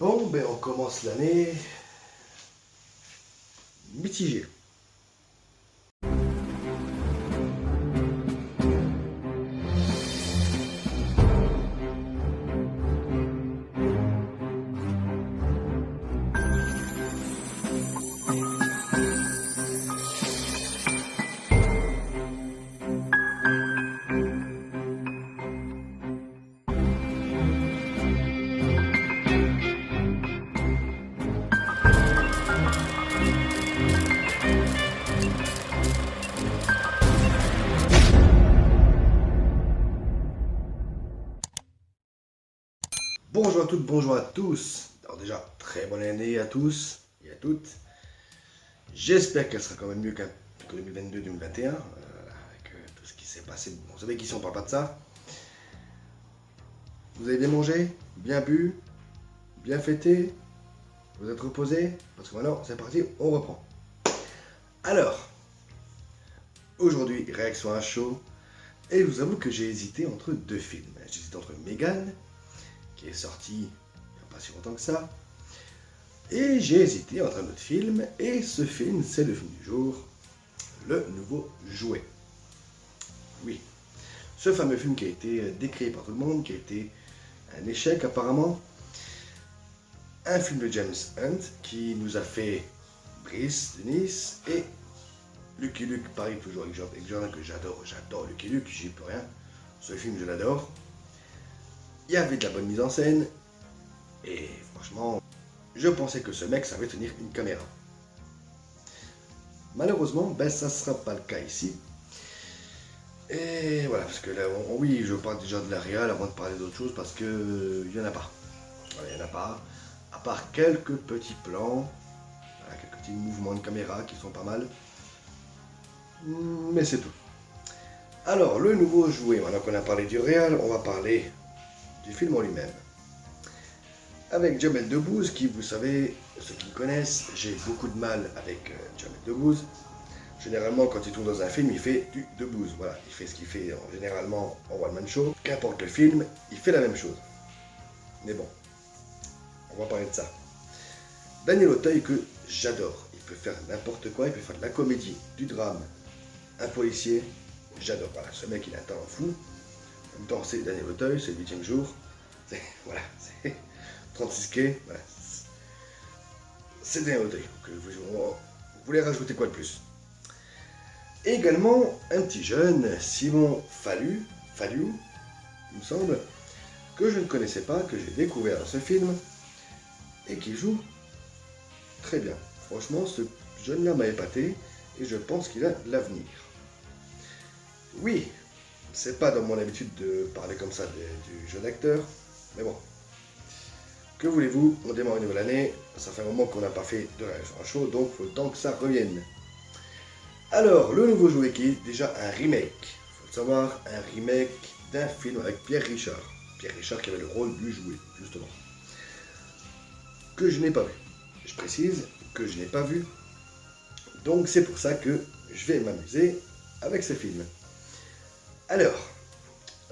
Bon, ben on commence l'année mitigée. Bonjour à toutes, bonjour à tous. Alors déjà, très bonne année à tous et à toutes. J'espère qu'elle sera quand même mieux que 2022-2021, avec tout ce qui s'est passé. Vous savez qu'ici on parle pas de ça. Vous avez bien mangé, bien bu, bien fêté, vous êtes reposé, parce que maintenant c'est parti, on reprend. Alors, aujourd'hui, réaction à chaud, et je vous avoue que j'ai hésité entre deux films. J'ai hésité entre Megan, qui est sorti il n'y a pas si longtemps que ça, et j'ai hésité entre un autre film, et ce film, c'est le film du jour, Le Nouveau Jouet. Oui, ce fameux film qui a été décrié par tout le monde, qui a été un échec apparemment. Un film de James Hunt qui nous a fait Brice de Nice et Lucky Luke, pareil, toujours avec Jordan que j'adore Lucky Luke, j'y peux rien. Ce film, je l'adore. Il y avait de la bonne mise en scène, et franchement, je pensais que ce mec savait tenir une caméra. Malheureusement, ben ça ne sera pas le cas ici. Et voilà, parce que là, oui, je parle déjà de la réal avant de parler d'autre chose, parce que il n'y en a pas. Voilà, il n'y en a pas. À part quelques petits plans, voilà, quelques petits mouvements de caméra qui sont pas mal. Mais c'est tout. Alors, le nouveau jouet, maintenant qu'on a parlé du réal, on va parler du film en lui-même. Avec Jamel Debbouze, qui, vous savez, ceux qui le connaissent, j'ai beaucoup de mal avec Jamel Debbouze. Généralement, quand il tourne dans un film, il fait du Debbouze. Voilà, il fait ce qu'il fait généralement en one-man show. Qu'importe le film, il fait la même chose. Mais bon, on va parler de ça. Daniel Auteuil, que j'adore. Il peut faire n'importe quoi, il peut faire de la comédie, du drame, un policier. J'adore. Voilà, ce mec, il a un talent fou. En même temps, c'est Daniel Auteuil, c'est le 8e jour. Voilà, c'est 36 quai. Voilà. C'est Daniel Auteuil. Vous voulez rajouter quoi de plus? Et également, un petit jeune, Simon Fallu, il me semble, que je ne connaissais pas, que j'ai découvert dans ce film, et qui joue très bien. Franchement, ce jeune-là m'a épaté, et je pense qu'il a de l'avenir. Oui, c'est pas dans mon habitude de parler comme ça du jeune acteur, mais bon. Que voulez-vous, on démarre une nouvelle année, ça fait un moment qu'on n'a pas fait de réaction à chaud, donc il faut le temps que ça revienne. Alors, le nouveau jouet qui est déjà un remake, il faut le savoir, un remake d'un film avec Pierre Richard. Pierre Richard qui avait le rôle du jouet, justement. Que je n'ai pas vu. Je précise que je n'ai pas vu, donc c'est pour ça que je vais m'amuser avec ce film. Alors,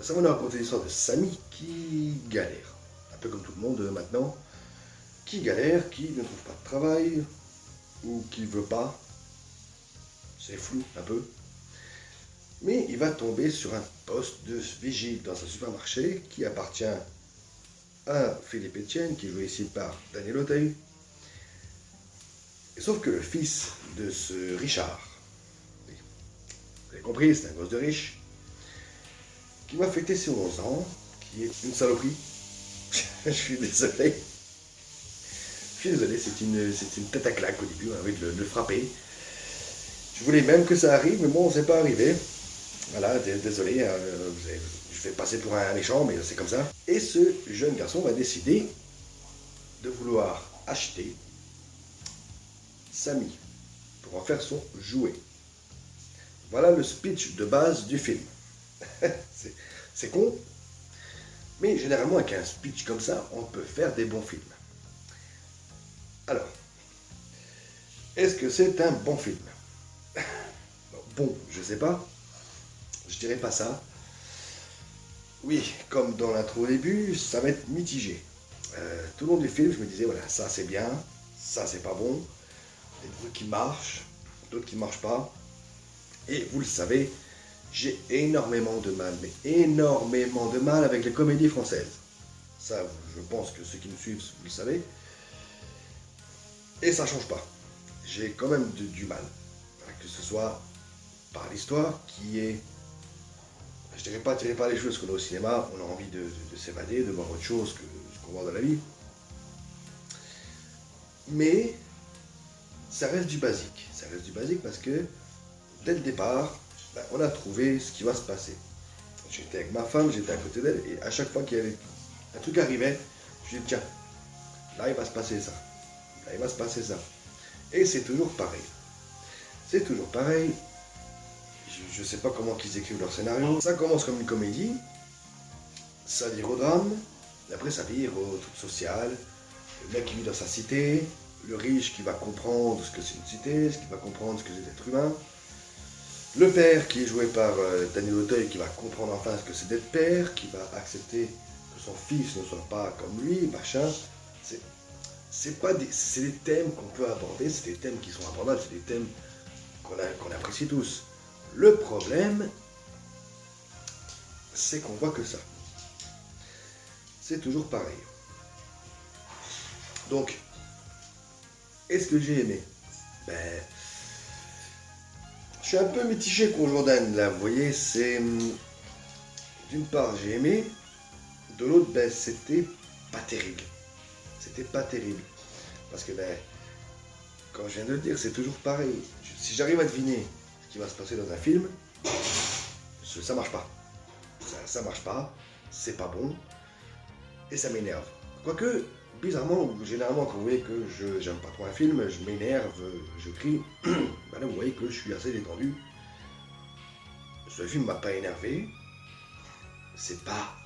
ça va nous raconter l'histoire de Samy qui galère, un peu comme tout le monde maintenant, qui galère, qui ne trouve pas de travail, ou qui ne veut pas, c'est flou un peu, mais il va tomber sur un poste de vigile dans un supermarché qui appartient à Philippe Etienne, qui est joué ici par Daniel Auteuil, sauf que le fils de ce Richard, vous avez compris, c'est un gosse de riche, qui va fêter ses 11 ans, qui est une saloperie. Je suis désolé. C'est une tête à claque au début, on a envie de le frapper. Je voulais même que ça arrive, mais bon, c'est pas arrivé. Voilà, désolé, je vais passer pour un méchant, mais c'est comme ça. Et ce jeune garçon va décider de vouloir acheter Samy pour en faire son jouet. Voilà le speech de base du film. C'est con, mais généralement avec un speech comme ça, on peut faire des bons films. Alors, est-ce que c'est un bon film? Bon, je sais pas, je dirais pas ça. Oui, comme dans l'intro au début, ça va être mitigé. Tout le long du film, je me disais, voilà, ça c'est bien, ça c'est pas bon, des trucs qui marchent, d'autres qui marchent pas. Et vous le savez, j'ai énormément de mal, mais énormément de mal avec les comédies françaises. Ça, je pense que ceux qui me suivent, vous le savez. Et ça change pas. J'ai quand même du mal. Que ce soit par l'histoire, qui est, je dirais pas tiré par les cheveux, parce qu'on est au cinéma, on a envie de s'évader, de voir autre chose que ce qu'on voit dans la vie. Mais ça reste du basique. Ça reste du basique parce que dès le départ, ben, on a trouvé ce qui va se passer. J'étais avec ma femme, j'étais à côté d'elle, et à chaque fois qu'il y avait un truc arrivait, je dis tiens, là il va se passer ça. Là il va se passer ça. Et c'est toujours pareil. C'est toujours pareil. Je ne sais pas comment ils écrivent leur scénario. Ça commence comme une comédie, ça vire au drame, et après ça vire au truc social. Le mec qui vit dans sa cité, le riche qui va comprendre ce que c'est une cité, ce qui va comprendre ce que c'est d'être humain. Le père qui est joué par Daniel Auteuil qui va comprendre enfin ce que c'est d'être père, qui va accepter que son fils ne soit pas comme lui, machin. C'est des thèmes qu'on peut aborder, c'est des thèmes qui sont abordables, c'est des thèmes qu'on apprécie tous. Le problème, c'est qu'on voit que ça. C'est toujours pareil. Donc, est-ce que j'ai aimé? Ben, je suis un peu mitigé pour Jordan, là, vous voyez, c'est... D'une part, j'ai aimé, de l'autre, ben, c'était pas terrible. C'était pas terrible. Parce que, ben, comme je viens de le dire, c'est toujours pareil. Si j'arrive à deviner ce qui va se passer dans un film, ça marche pas. Ça marche pas, c'est pas bon, et ça m'énerve. Quoique, bizarrement, ou généralement, quand vous voyez que je j'aime pas trop un film, je m'énerve, je crie, ben là, vous voyez que je suis assez détendu. Ce film m'a pas énervé, c'est pas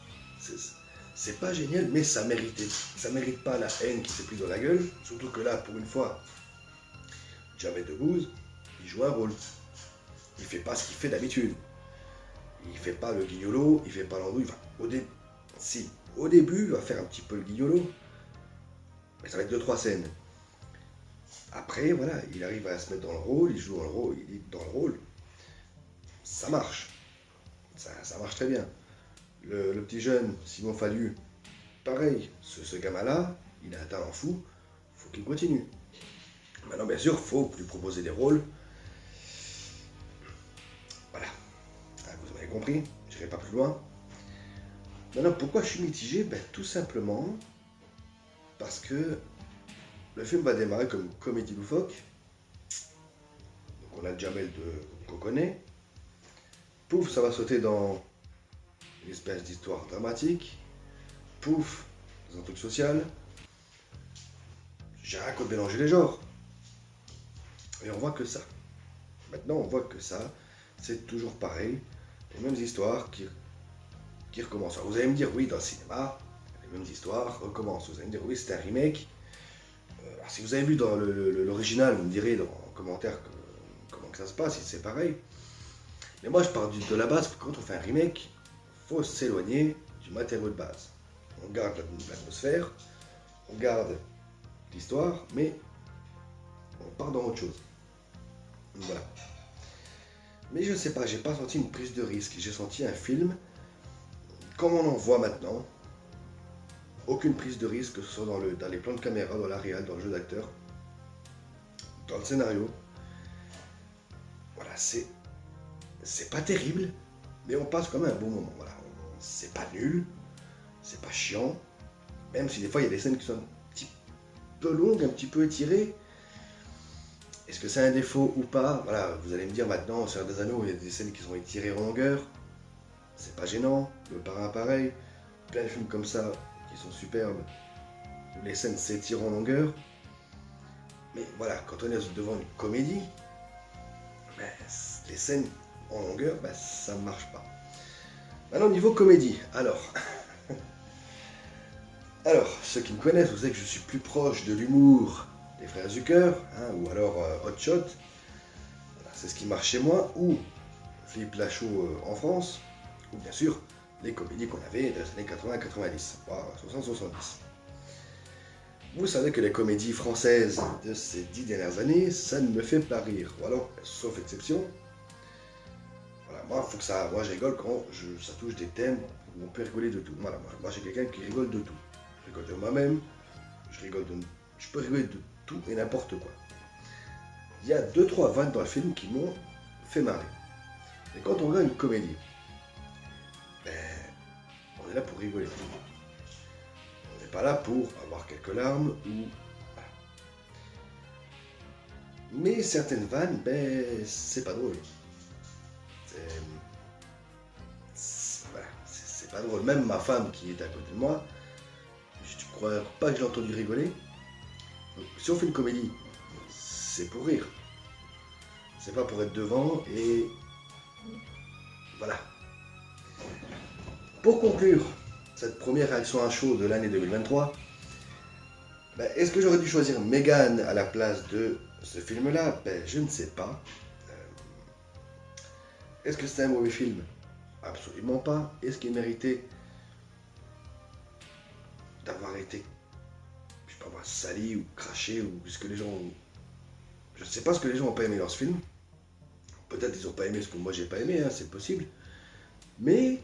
génial, mais ça méritait. Ça mérite pas la haine qui s'est prise dans la gueule, surtout que là, pour une fois, Jamel Debbouze, il joue un rôle. Il fait pas ce qu'il fait d'habitude. Il fait pas le guignolo, il fait pas l'andouille. Enfin, au début, il va faire un petit peu le guignolo, mais ça va être 2-3 scènes. Après, voilà, il arrive à se mettre dans le rôle, il joue dans le rôle, il est dans le rôle. Ça marche. Ça marche très bien. Le petit jeune, Simon Fallu, pareil, ce gamin-là, il a un talent fou, faut qu'il continue. Maintenant, bien sûr, il faut lui proposer des rôles. Voilà. Vous m'avez compris, je n'irai pas plus loin. Maintenant, pourquoi je suis mitigé? Ben, tout simplement parce que le film va démarrer comme une comédie loufoque. Donc on a Jamel qu'on connaît. Pouf, ça va sauter dans une espèce d'histoire dramatique. Pouf, dans un truc social. J'ai rien contre mélanger les genres. Et on voit que ça. Maintenant, on voit que ça, c'est toujours pareil. Les mêmes histoires qui recommencent. Alors, vous allez me dire, oui, dans le cinéma, les mêmes histoires recommencent. Vous allez me dire, oui, c'est un remake. Si vous avez vu dans l'original, vous me direz en commentaire comment que ça se passe, si c'est pareil. Mais moi, je pars de la base que quand on fait un remake, il faut s'éloigner du matériau de base. On garde l'atmosphère, on garde l'histoire, mais on part dans autre chose. Voilà. Mais je sais pas, j'ai pas senti une prise de risque. J'ai senti un film, comme on en voit maintenant, aucune prise de risque, que ce soit dans les plans de caméra, dans la réal, dans le jeu d'acteur, dans le scénario. Voilà, c'est pas terrible, mais on passe quand même un bon moment. Voilà, c'est pas nul, c'est pas chiant, même si des fois il y a des scènes qui sont un petit peu longues, un petit peu étirées. Est-ce que c'est un défaut ou pas? Voilà, vous allez me dire maintenant, au Seigneur des Anneaux, il y a des scènes qui sont étirées en longueur. C'est pas gênant, le parrain pareil, plein de films comme ça qui sont superbes, où les scènes s'étirent en longueur. Mais voilà, quand on est devant une comédie, ben, les scènes en longueur, ben, ça ne marche pas. Maintenant, au niveau comédie, alors, ceux qui me connaissent, vous savez que je suis plus proche de l'humour des frères Zucker, hein, ou alors Hot Shot, voilà, c'est ce qui marche chez moi, ou Philippe Lachaud en France, ou bien sûr les comédies qu'on avait dans les années 80-90, voire 60-70. Vous savez que les comédies françaises de ces 10 dernières années, ça ne me fait pas rire. Ou alors, sauf exception, voilà, moi je rigole quand ça touche des thèmes où on peut rigoler de tout. Voilà, moi j'ai quelqu'un qui rigole de tout. Je rigole de moi-même, je peux rigoler de tout et n'importe quoi. Il y a 2-3 vannes dans le film qui m'ont fait marrer. Et quand on regarde une comédie, ben, on est là pour rigoler. On n'est pas là pour avoir quelques larmes ou... Mais certaines vannes, ben, c'est pas drôle. C'est pas drôle. Même ma femme qui est à côté de moi, je ne crois pas que je l'ai entendu rigoler. Donc, si on fait une comédie, c'est pour rire. C'est pas pour être devant et... Voilà. Pour conclure cette première réaction à chaud de l'année 2023, ben, est-ce que j'aurais dû choisir Megan à la place de ce film-là? Ben, je ne sais pas. Est-ce que c'est un mauvais film? Absolument pas. Est-ce qu'il méritait d'avoir été, je sais pas moi, sali ou craché ou ce que les gens... Je ne sais pas ce que les gens n'ont pas aimé dans ce film. Peut-être ils n'ont pas aimé ce que moi j'ai pas aimé, hein, c'est possible. Mais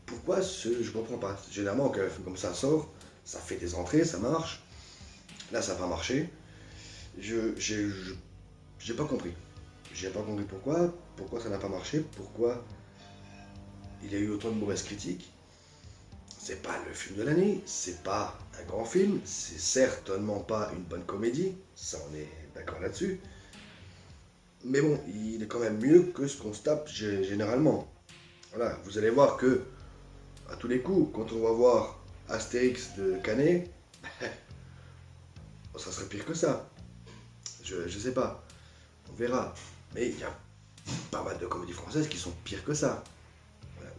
pourquoi je comprends pas. Généralement quand un film comme ça sort, ça fait des entrées, ça marche. Là ça n'a pas marché. J'ai pas compris. J'ai pas compris pourquoi ça n'a pas marché, pourquoi il y a eu autant de mauvaises critiques. C'est pas le film de l'année, c'est pas un grand film, c'est certainement pas une bonne comédie, ça on est d'accord là-dessus. Mais bon, il est quand même mieux que ce qu'on se tape généralement. Voilà, vous allez voir que, à tous les coups, quand on va voir Astérix de Canet, ça serait pire que ça. Je sais pas, on verra. Mais il y a pas mal de comédies françaises qui sont pires que ça. Voilà,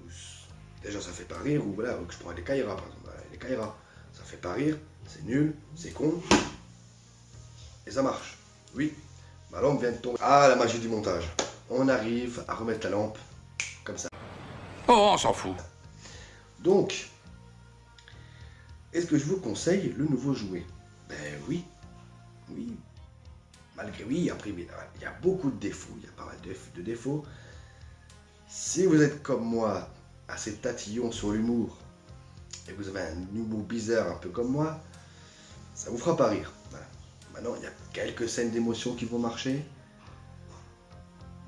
déjà ça fait pas rire, ou voilà, je prends les Caïras par exemple. Voilà, les Caïras, ça fait pas rire, c'est nul, c'est con, et ça marche. Oui, ma lampe vient de tomber. Ah, la magie du montage. On arrive à remettre la lampe comme ça. Oh, on s'en fout. Donc, est-ce que je vous conseille le nouveau jouet? Ben oui, oui. Malgré oui, après il y a beaucoup de défauts, il y a pas mal de défauts. Si vous êtes comme moi, assez tatillon sur l'humour, et vous avez un humour bizarre un peu comme moi, ça vous fera pas rire. Voilà. Maintenant, il y a quelques scènes d'émotion qui vont marcher.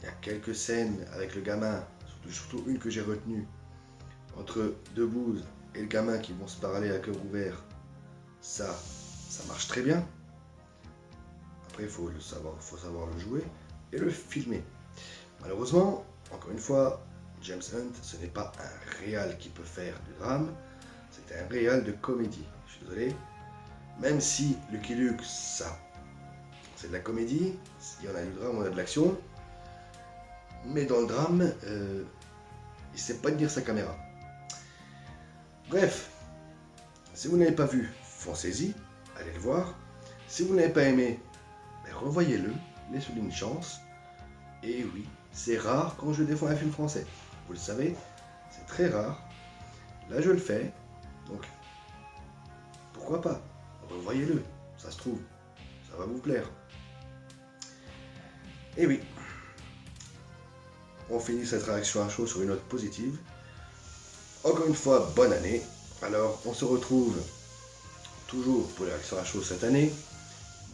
Il y a quelques scènes avec le gamin, surtout une que j'ai retenue, entre Debbouze et le gamin qui vont se parler à cœur ouvert. Ça marche très bien. Après, il faut savoir le jouer et le filmer. Malheureusement, encore une fois, James Hunt, ce n'est pas un réal qui peut faire du drame, c'est un réal de comédie. Je suis désolé. Même si Lucky Luke, ça, c'est de la comédie, il y en a du drame, on a de l'action, mais dans le drame, il ne sait pas tenir sa caméra. Bref, si vous n'avez pas vu, foncez-y, allez le voir. Si vous n'avez pas aimé, ben revoyez-le, laissez-lui une chance. Et oui, c'est rare quand je défends un film français. Vous le savez, c'est très rare. Là, je le fais. Donc, pourquoi pas? Revoyez-le. Ça se trouve, ça va vous plaire. Et oui, on finit cette réaction à chaud sur une note positive. Encore une fois, bonne année. Alors, on se retrouve toujours pour les réactions à chaud cette année.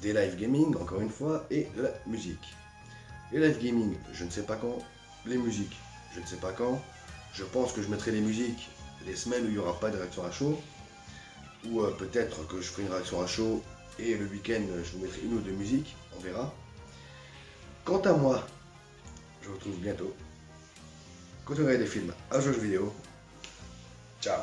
Des live gaming, encore une fois, et de la musique. Les live gaming, je ne sais pas quand. Les musiques, je ne sais pas quand. Je pense que je mettrai les musiques les semaines où il n'y aura pas de réaction à chaud. Ou peut-être que je ferai une réaction à chaud et le week-end, je vous mettrai une ou deux musiques. On verra. Quant à moi, je vous retrouve bientôt. Continuez des films à jeux vidéo. Ciao.